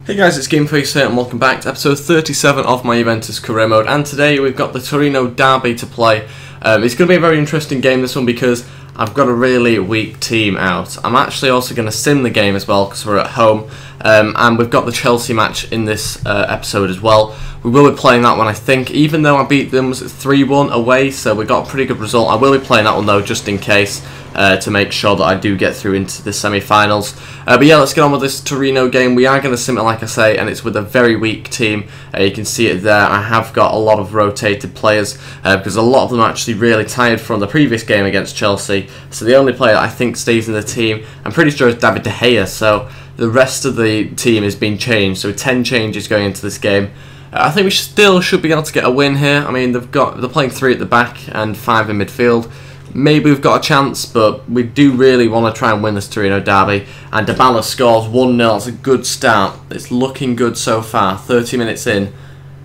Hey guys, it's TheGameFaceHD here and welcome back to episode 37 of my Juventus career mode, and today we've got the Torino derby to play. It's going to be a very interesting game, this one, because I've got a really weak team out. I'm actually also going to sim the game as well because we're at home, and we've got the Chelsea match in this episode as well. We will be playing that one, I think, even though I beat them 3-1 away, so we got a pretty good result. I will be playing that one though, just in case, to make sure that I do get through into the semi-finals. But yeah, let's get on with this Torino game. We are going to sim it, like I say, and it's with a very weak team. You can see it there. I have got a lot of rotated players because a lot of them are actually really tired from the previous game against Chelsea. So the only player that I think stays in the team, I'm pretty sure, is David De Gea. So the rest of the team has been changed. So 10 changes going into this game. I think we still should be able to get a win here. I mean, they're playing 3 at the back and 5 in midfield. Maybe we've got a chance, but we do really want to try and win this Torino derby. And Dybala scores 1-0. That's a good start. It's looking good so far. 30 minutes in.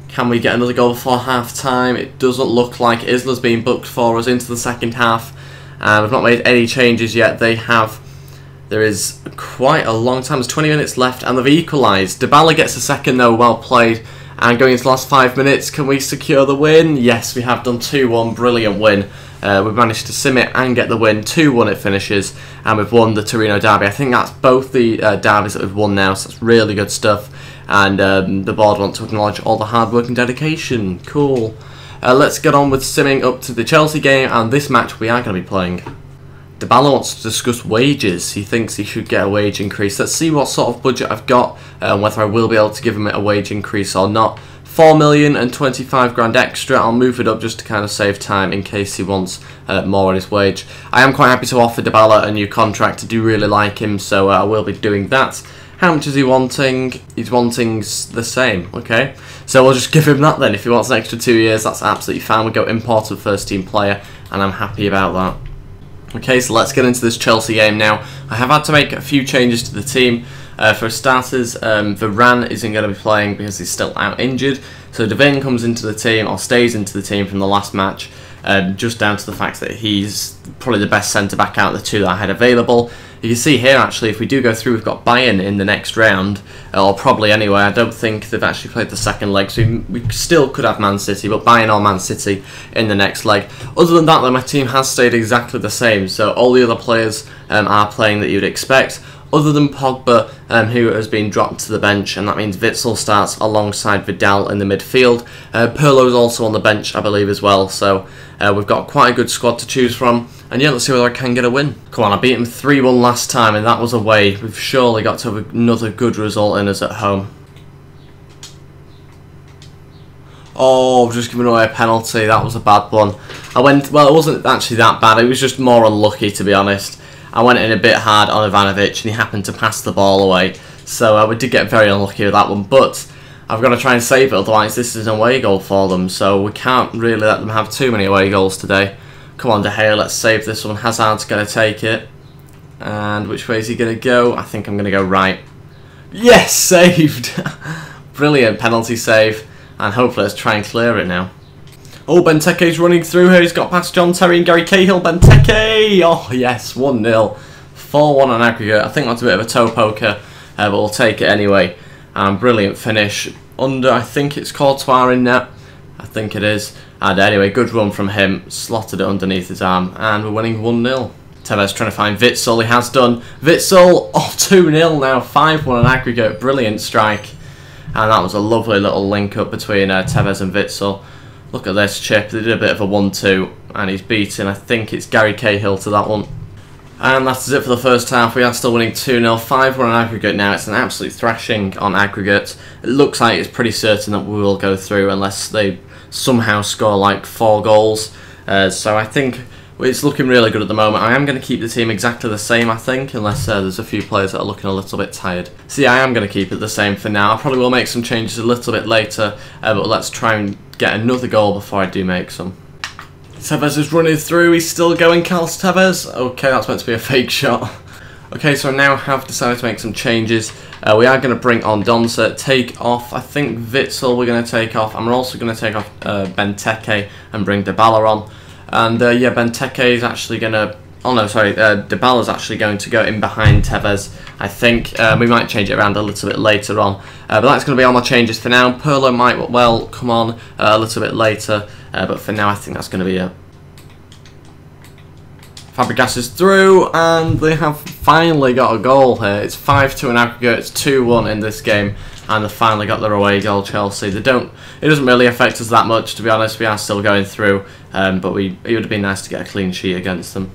Can we get another goal before half-time? It doesn't look like Isla's being booked for us into the second half. And we've not made any changes yet. There is quite a long time. There's 20 minutes left, and they've equalised. Dybala gets a second, though. Well played. And going into the last 5 minutes, can we secure the win? Yes, we have done 2-1. Brilliant win. We've managed to sim it and get the win. 2-1 it finishes, and we've won the Torino derby. I think that's both the derbies that we've won now, so that's really good stuff. And the board want to acknowledge all the hard work and dedication. Cool. Let's get on with simming up to the Chelsea game, and this match we are going to be playing. Dybala wants to discuss wages. He thinks he should get a wage increase. Let's see what sort of budget I've got, and whether I will be able to give him a wage increase or not. 4 million and 25 grand extra. I'll move it up just to kind of save time in case he wants more on his wage. I am quite happy to offer Dybala a new contract. I do really like him, so I will be doing that. How much is he wanting? He's wanting the same. Okay, so we'll just give him that then. If he wants an extra 2 years, that's absolutely fine. We'll go imported first team player, and I'm happy about that. Okay, so let's get into this Chelsea game now. I have had to make a few changes to the team. For starters, Varane isn't going to be playing because he's still out injured. So Devin comes into the team, or stays into the team from the last match, just down to the fact that he's probably the best centre-back out of the 2 that I had available. You can see here, actually, if we do go through, we've got Bayern in the next round, or probably anyway. I don't think they've actually played the second leg, so we still could have Man City, but Bayern or Man City in the next leg. Other than that, though, my team has stayed exactly the same, so all the other players are playing that you'd expect, other than Pogba, who has been dropped to the bench, and that means Witsel starts alongside Vidal in the midfield. Pirlo's also on the bench, I believe, as well, so we've got quite a good squad to choose from. And yeah, let's see whether I can get a win. Come on, I beat him 3-1 last time, and that was away. We've surely got to have another good result in us at home. Oh, I've just given away a penalty. That was a bad one. Well, it wasn't actually that bad. It was just more unlucky, to be honest. I went in a bit hard on Ivanovic, and he happened to pass the ball away. So we did get very unlucky with that one, but I've got to try and save it, otherwise this is an away goal for them. So we can't really let them have too many away goals today. Come on, De Gea, let's save this one. Hazard's going to take it. And which way is he going to go? I think I'm going to go right. Yes, saved! Brilliant penalty save. And hopefully let's try and clear it now. Oh, Benteke's running through here. He's got past John Terry and Gary Cahill. Benteke! Oh, yes, 1-0. 4-1 on aggregate. I think that's a bit of a toe poker, but we'll take it anyway. Brilliant finish. I think it's Courtois in net. I think it is. And anyway, good run from him. Slotted it underneath his arm. And we're winning 1-0. Tevez trying to find Witsel. He has done. Witsel, 2-0 now. 5-1 on aggregate. Brilliant strike. And that was a lovely little link up between Tevez and Witsel. Look at this chip. They did a bit of a 1-2. And he's beaten, I think it's Gary Cahill to that one. And that's it for the first half. We are still winning 2-0. 5-1 on aggregate now. It's an absolute thrashing on aggregate. It looks like it's pretty certain that we will go through unless they somehow score like 4 goals. So I think it's looking really good at the moment. I am going to keep the team exactly the same, I think, unless there's a few players that are looking a little bit tired. So yeah, I am going to keep it the same for now. I probably will make some changes a little bit later, but let's try and get another goal before I do make some. Tevez is running through. He's still going, Carlos Tevez. Okay, that's meant to be a fake shot. Okay, so I now have decided to make some changes. We are going to bring on Donza, take off, I think Witsel we're going to take off, and we're also going to take off Benteke and bring Dybala on. And yeah, Benteke is actually going to Oh no, sorry, Dybala's actually going to go in behind Tevez. I think we might change it around a little bit later on. But that's going to be all my changes for now. Pirlo might well come on a little bit later. But for now, I think that's going to be it. Fabregas is through, and they have finally got a goal here. It's 5-2 in aggregate, it's 2-1 in this game, and they finally got their away goal, Chelsea. It doesn't really affect us that much, to be honest. We are still going through, but it would have been nice to get a clean sheet against them.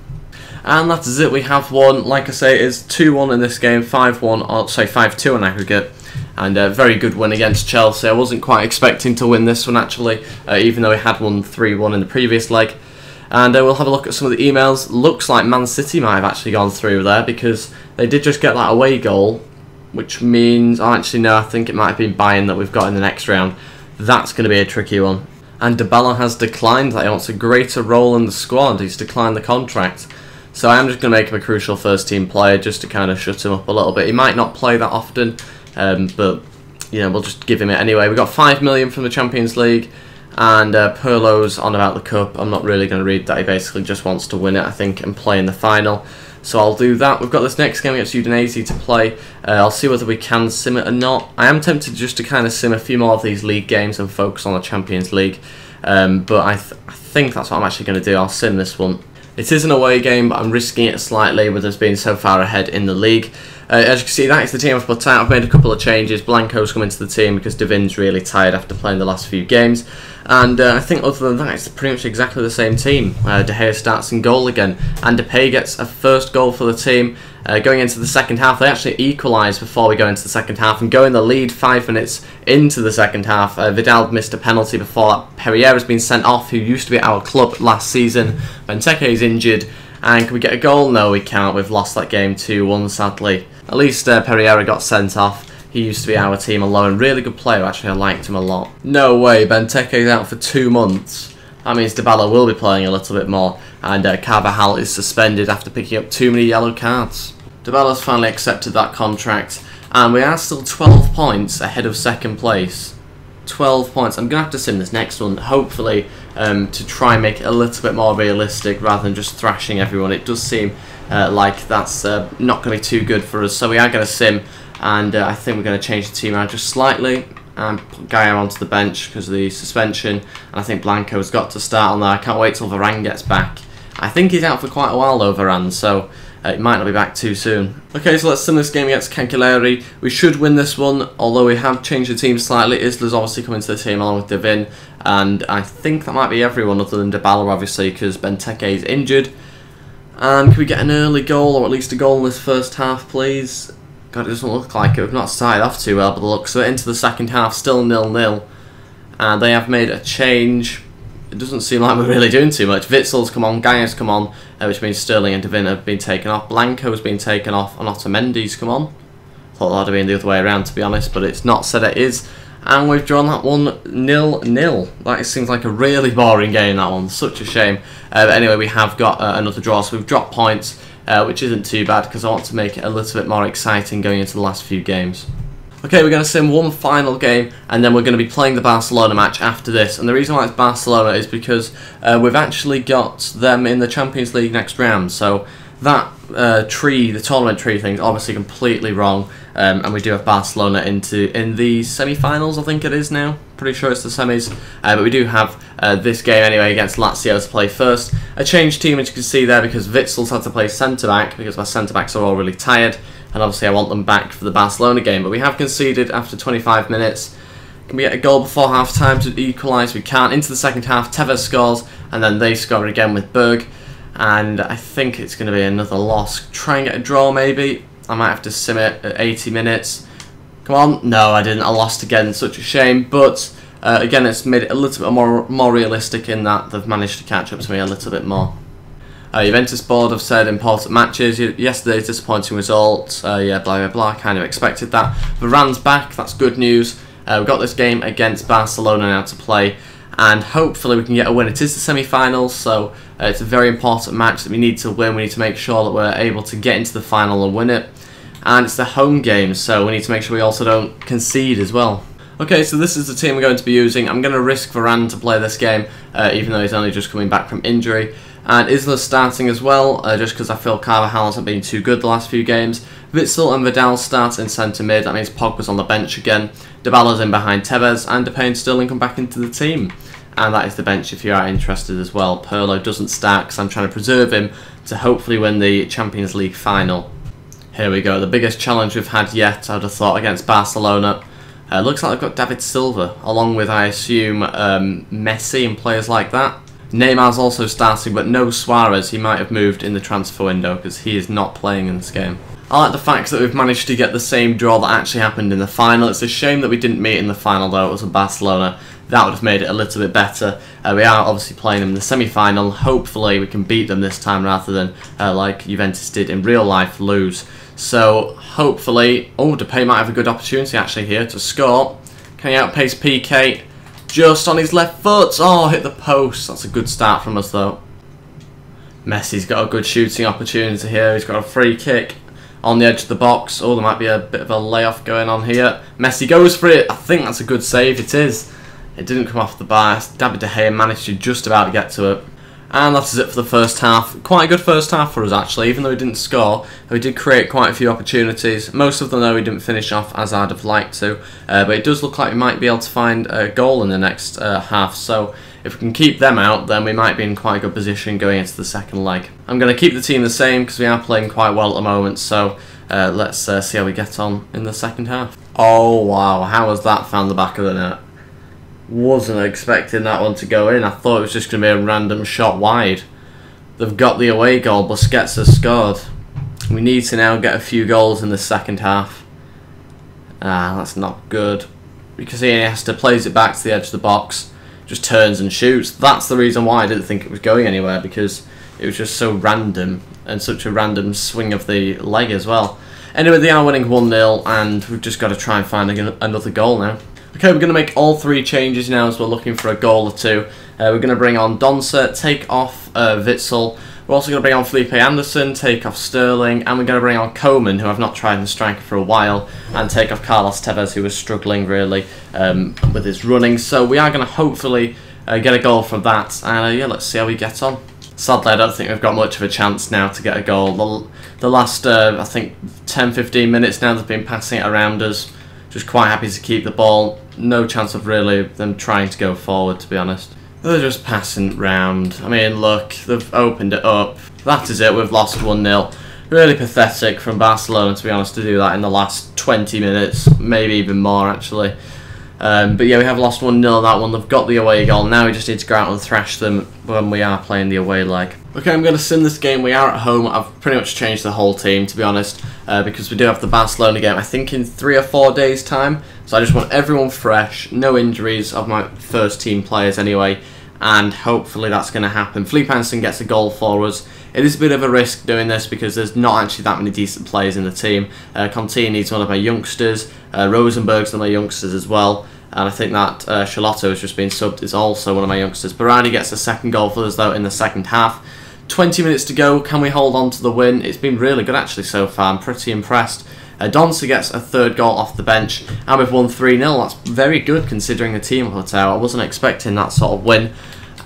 And that is it, we have won. Like I say, it is 2-1 in this game, 5-2 in aggregate, and a very good win against Chelsea. I wasn't quite expecting to win this one, actually, even though we had won 3-1 in the previous leg. And we'll have a look at some of the emails. Looks like Man City might have actually gone through there, because they did just get that away goal, which means, oh, actually no, I think it might have been Bayern that we've got in the next round. That's going to be a tricky one. And Dybala has declined that. He wants a greater role in the squad. He's declined the contract. So I am just going to make him a crucial first team player just to kind of shut him up a little bit. He might not play that often, but you know, we'll just give him it anyway. We got 5 million from the Champions League. And Pirlo's on about the cup. I'm not really going to read that. He basically just wants to win it, I think, and play in the final. So I'll do that. We've got this next game against Udinese to play. I'll see whether we can sim it or not. I am tempted just to kind of sim a few more of these league games and focus on the Champions League. But I think that's what I'm actually going to do. I'll sim this one. It is an away game, but I'm risking it slightly with us being so far ahead in the league. As you can see, that is the team I've put out. I've made a couple of changes. Blanco's come into the team because Devin's really tired after playing the last few games. And I think other than that, it's pretty much exactly the same team. De Gea starts in goal again, and Depay gets a first goal for the team. Going into the second half, they actually equalise before we go into the second half and go in the lead 5 minutes into the second half. Vidal missed a penalty before that. Perrier has been sent off, who used to be at our club last season. Benteke is injured. And can we get a goal? No, we can't. We've lost that game 2-1, sadly. At least Perrier got sent off. He used to be our team alone. Really good player, actually. I liked him a lot. No way, Benteke's out for 2 months. That means Dybala will be playing a little bit more. And Carvajal is suspended after picking up too many yellow cards. Dybala's finally accepted that contract. And we are still 12 points ahead of second place. 12 points. I'm going to have to sim this next one, hopefully, to try and make it a little bit more realistic rather than just thrashing everyone. It does seem like that's not going to be too good for us. So we are going to sim. And I think we're going to change the team around just slightly and put Gaia onto the bench because of the suspension. And I think Blanco's got to start on there. I can't wait till Varane gets back. I think he's out for quite a while though, Varane, so it might not be back too soon. Okay, so let's sim this game against Cagliari. We should win this one, although we have changed the team slightly. Isla's obviously come into the team along with Devin. And I think that might be everyone other than Dybala, obviously, because Benteke is injured. And can we get an early goal, or at least a goal in this first half, please? God, it doesn't look like it. We've not started off too well by the looks of it. Into the second half, still 0-0. And they have made a change. It doesn't seem like we're really doing too much. Witzel's come on, Gaia's come on, which means Sterling and Devin have been taken off. Blanco's been taken off, and Otamendi's come on. Thought that would have been the other way around, to be honest, but it's not said it is. And we've drawn that one 0-0. That seems like a really boring game, that one. Such a shame. But anyway, we have got another draw, so we've dropped points. Which isn't too bad because I want to make it a little bit more exciting going into the last few games. Okay, we're going to sim one final game and then we're going to be playing the Barcelona match after this. And the reason why it's Barcelona is because we've actually got them in the Champions League next round. So that the tournament tree thing is obviously completely wrong. And we do have Barcelona in the semi-finals, I think it is now. Pretty sure it's the semis. But we do have this game anyway against Lazio to play first. A changed team, as you can see there, because Witzel's had to play centre-back because my centre-backs are all really tired. And obviously I want them back for the Barcelona game. But we have conceded after 25 minutes. Can we get a goal before half-time to equalise? We can't. Into the second half, Tevez scores. And then they score again with Berg. And I think it's going to be another loss. Try and get a draw maybe. I might have to sim it at 80 minutes. Come on. No, I didn't. I lost again. Such a shame. But again, it's made it a little bit more realistic in that they've managed to catch up to me a little bit more. Juventus board have said important matches. Yesterday's disappointing result. Yeah, blah, blah, blah. Kind of expected that. Varane's back. That's good news. We've got this game against Barcelona now to play. And hopefully we can get a win. It is the semi-finals, so it's a very important match that we need to win. We need to make sure that we're able to get into the final and win it. And it's the home game, so we need to make sure we also don't concede as well. Okay, so this is the team we're going to be using. I'm going to risk Varane to play this game, even though he's only just coming back from injury. And Isla's starting as well, just because I feel Carvajal hasn't been too good the last few games. Witsel and Vidal start in centre mid, that means Pogba's on the bench again. Dybala's in behind Tevez, and Depay and Sterling come back into the team. And that is the bench if you are interested as well. Pirlo doesn't start because I'm trying to preserve him to hopefully win the Champions League final. Here we go, the biggest challenge we've had yet, I would have thought, against Barcelona. Looks like they've got David Silva, along with, I assume, Messi and players like that. Neymar's also starting, but no Suarez. He might have moved in the transfer window because he is not playing in this game. I like the fact that we've managed to get the same draw that actually happened in the final. It's a shame that we didn't meet in the final, though. It was in Barcelona. That would have made it a little bit better. We are obviously playing them in the semi-final. Hopefully we can beat them this time rather than, like Juventus did in real life, lose. So hopefully... Oh, Depay might have a good opportunity actually here to score. Can he outpace PK? Just on his left foot. Oh, hit the post. That's a good start from us though. Messi's got a good shooting opportunity here. He's got a free kick on the edge of the box. Oh, there might be a bit of a layoff going on here. Messi goes for it. I think that's a good save. It is. It didn't come off the bar. David De Gea managed to just about get to it. And that is it for the first half. Quite a good first half for us actually, even though we didn't score. We did create quite a few opportunities. Most of them though we didn't finish off as I'd have liked to. But it does look like we might be able to find a goal in the next half. So if we can keep them out, then we might be in quite a good position going into the second leg. I'm going to keep the team the same because we are playing quite well at the moment. So let's see how we get on in the second half. Oh wow, how has that found the back of the net? Wasn't expecting that one to go in. I thought it was just going to be a random shot wide. They've got the away goal. Busquets has scored. We need to now get a few goals in the second half. That's not good. Because he has to place it back to the edge of the box. Just turns and shoots. That's the reason why I didn't think it was going anywhere. Because it was just so random. And such a random swing of the leg as well. Anyway, they are winning 1-0. And we've just got to try and find another goal now. Okay, we're going to make all three changes now as we're looking for a goal or two. We're going to bring on Doncer, take off Witsel. We're also going to bring on Felipe Anderson, take off Sterling, and we're going to bring on Koeman, who I've not tried in striker for a while, and take off Carlos Tevez, who was struggling really with his running. So we are going to hopefully get a goal from that, and yeah, let's see how we get on. Sadly, I don't think we've got much of a chance now to get a goal. The last, I think, 10-15 minutes now they've been passing it around us. Just quite happy to keep the ball. No chance of really them trying to go forward, to be honest. They're just passing round. I mean, look, they've opened it up. That is it, we've lost 1-0. Really pathetic from Barcelona, to be honest, to do that in the last 20 minutes. Maybe even more, actually. But yeah, we have lost 1-0 that one. They've got the away goal. Now we just need to go out and thrash them when we are playing the away leg. Okay, I'm going to sim this game. We are at home. I've pretty much changed the whole team, to be honest, because we do have the Barcelona game, I think, in 3 or 4 days' time. So I just want everyone fresh, no injuries of my first team players anyway, and hopefully that's going to happen. Felipe Anderson gets a goal for us. It is a bit of a risk doing this because there's not actually that many decent players in the team. Conte needs one of my youngsters. Rosenberg's one of my youngsters as well. And I think that Charlotto has just been subbed is also one of my youngsters. Berardi gets a second goal for us though in the second half. 20 minutes to go. Can we hold on to the win? It's been really good actually so far. I'm pretty impressed. Doncer gets a third goal off the bench, and we've won 3-0. That's very good considering the team hotel. I wasn't expecting that sort of win.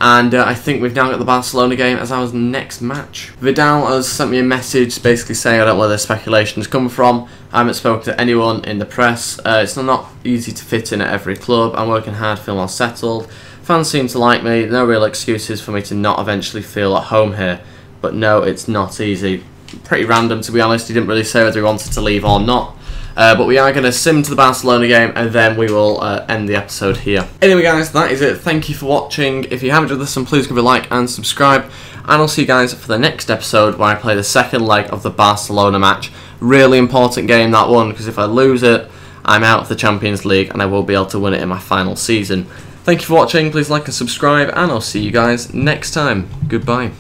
And I think we've now got the Barcelona game as our next match. Vidal has sent me a message basically saying I don't know where the speculations come from. I haven't spoken to anyone in the press. It's not easy to fit in at every club. I'm working hard, feel well settled. Fans seem to like me. No real excuses for me to not eventually feel at home here. But no, it's not easy. Pretty random, to be honest. He didn't really say whether he wanted to leave or not. But we are going to sim to the Barcelona game, and then we will end the episode here. Anyway guys, that is it. Thank you for watching. If you haven't done this, then please give it a like and subscribe. And I'll see you guys for the next episode where I play the second leg of the Barcelona match. Really important game, that one, because if I lose it, I'm out of the Champions League and I will be able to win it in my final season. Thank you for watching. Please like and subscribe, and I'll see you guys next time. Goodbye.